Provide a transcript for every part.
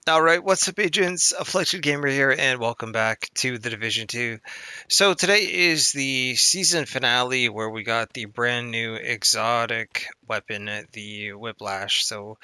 All right, what's up, agents? Afflicted Gamer here, and welcome back to the Division 2. So today is the season finale where we got the brand new exotic weapon, the Whiplash. So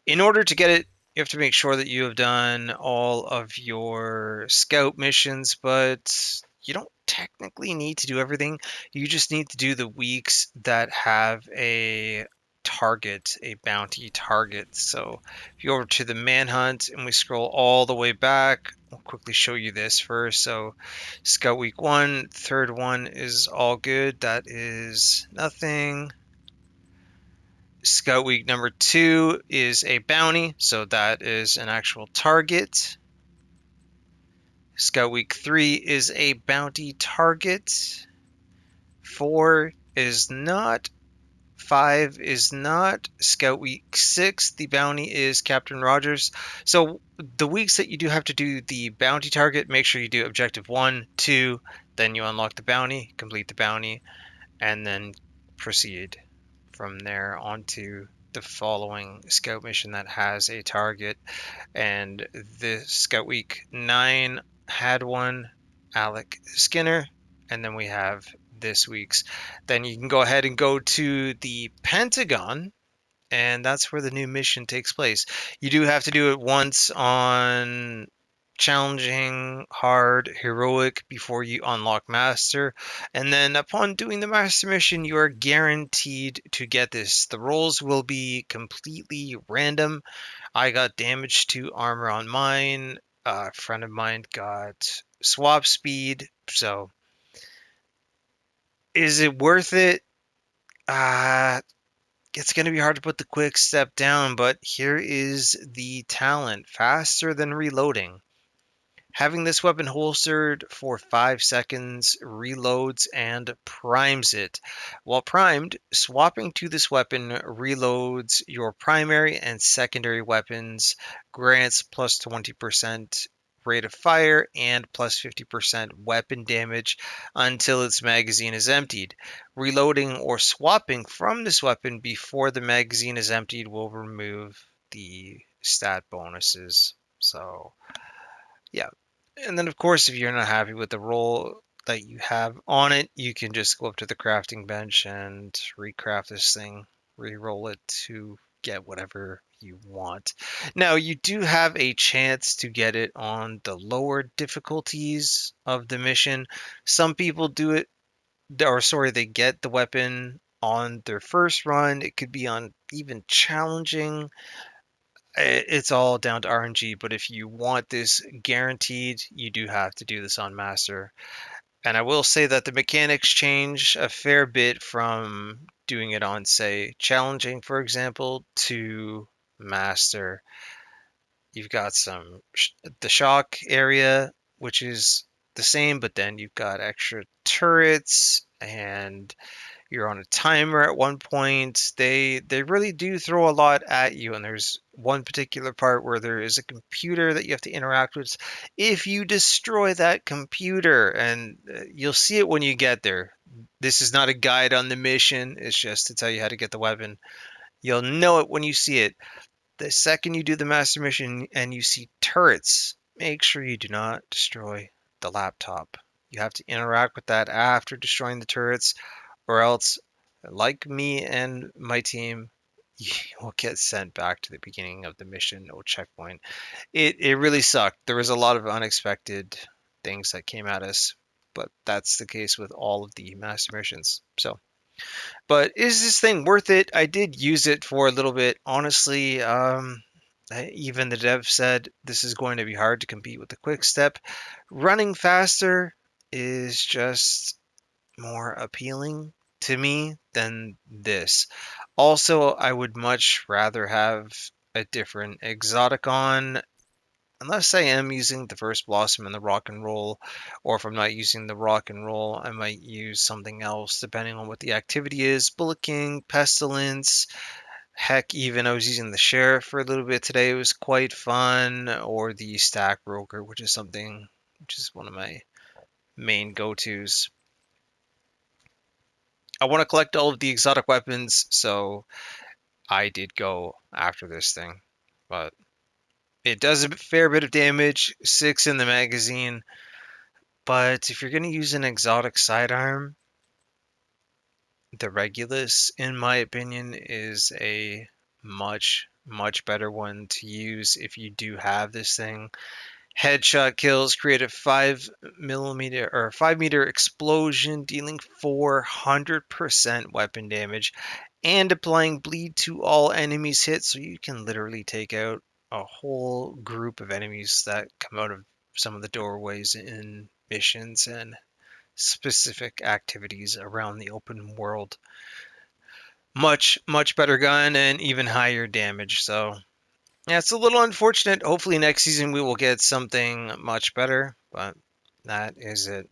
in order to get it, you have to make sure that you have done all of your scout missions, but you don't technically need to do everything. You just need to do the weeks that have a target, a bounty target. So if you go over to the manhunt and we scroll all the way back, I'll quickly show you this first. So Scout Week 1, third one is all good. That is nothing. Scout Week number 2 is a bounty, so that is an actual target. Scout Week 3 is a bounty target. 4 is not. 5 is not. Scout Week 6, the bounty is Captain Rogers. So the weeks that you do have to do the bounty target, make sure you do objective 1, 2, then you unlock the bounty, complete the bounty, and then proceed from there onto the following scout mission that has a target. And the Scout Week 9 had one, Alec Skinner, and then we have this week's. Then you can go ahead and go to the Pentagon, and that's where the new mission takes place. You do have to do it once on challenging, hard, heroic before you unlock master. And then upon doing the master mission, you are guaranteed to get this. The rolls will be completely random. I got damage to armor on mine. A friend of mine got swap speed. So is it worth it? Uh, it's going to be hard to put the quick step down, but here is the talent. Faster than reloading. Having this weapon holstered for 5 seconds reloads and primes it. While primed, swapping to this weapon reloads your primary and secondary weapons, grants plus 20% rate of fire and plus 50% weapon damage until its magazine is emptied. Reloading or swapping from this weapon before the magazine is emptied will remove the stat bonuses. So, yeah, and then, of course, if you're not happy with the roll that you have on it, you can just go up to the crafting bench and recraft this thing, re-roll it to get whatever you want. Now, you do have a chance to get it on the lower difficulties of the mission. Some people do it, or sorry, they get the weapon on their first run. It could be on even challenging. It's all down to RNG, but if you want this guaranteed, you do have to do this on Master. And I will say that the mechanics change a fair bit from doing it on, say, challenging, for example, to Master. You've got the shock area, which is the same, but then you've got extra turrets and you're on a timer at one point. They really do throw a lot at you, and there's one particular part where there is a computer that you have to interact with. If you destroy that computer, and you'll see it when you get there. This is not a guide on the mission, it's just to tell you how to get the weapon. You'll know it when you see it. The second you do the master mission and you see turrets, make sure you do not destroy the laptop. You have to interact with that after destroying the turrets, or else, like me and my team, you will get sent back to the beginning of the mission, no checkpoint. It really sucked. There was a lot of unexpected things that came at us, but that's the case with all of the master missions. So, but is this thing worth it? I did use it for a little bit. Honestly, even the dev said this is going to be hard to compete with the quick step. Running faster is just more appealing to me than this. Also, I would much rather have a different exotic on, unless I am using the first blossom and the rock and roll, or if I'm not using the rock and roll, I might use something else depending on what the activity is. Bullet King, Pestilence, heck, even I was using the Sheriff for a little bit today. It was quite fun, or the Stack Broker, which is one of my main go-tos. I want to collect all of the exotic weapons, so I did go after this thing. But It does a fair bit of damage, 6 in the magazine, but if you're going to use an exotic sidearm, the Regulus, in my opinion, is a much better one to use if you do have this thing. Headshot kills create a 5 meter explosion, dealing 400% weapon damage and applying bleed to all enemies hit. So you can literally take out a whole group of enemies that come out of some of the doorways in missions and specific activities around the open world. Much better gun and even higher damage. So yeah, it's a little unfortunate. Hopefully next season we will get something much better, but that is it.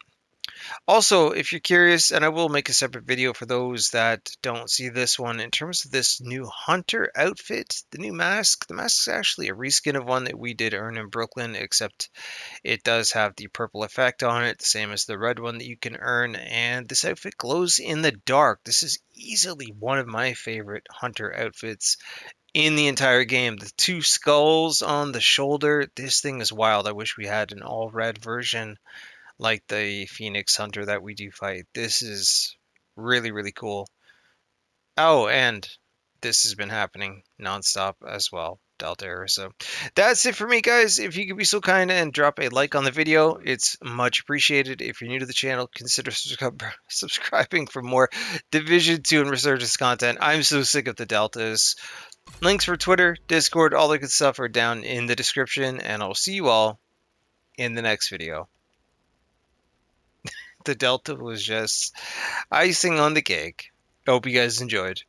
Also, if you're curious, and I will make a separate video for those that don't see this one, in terms of this new Hunter outfit, the new mask, the mask is actually a reskin of one that we did earn in Brooklyn, except it does have the purple effect on it, the same as the red one that you can earn, and this outfit glows in the dark. This is easily one of my favorite Hunter outfits in the entire game. The two skulls on the shoulder, this thing is wild. I wish we had an all red version like the Phoenix Hunter that we do fight. This is really cool. Oh, and this has been happening nonstop as well. Delta Era. So that's it for me, guys. If you could be so kind and drop a like on the video, it's much appreciated. If you're new to the channel, consider subscribing for more Division 2 and Resurgence content. I'm so sick of the Deltas. Links for Twitter, Discord, all the good stuff are down in the description, and I'll see you all in the next video. The Delta was just icing on the cake. I hope you guys enjoyed.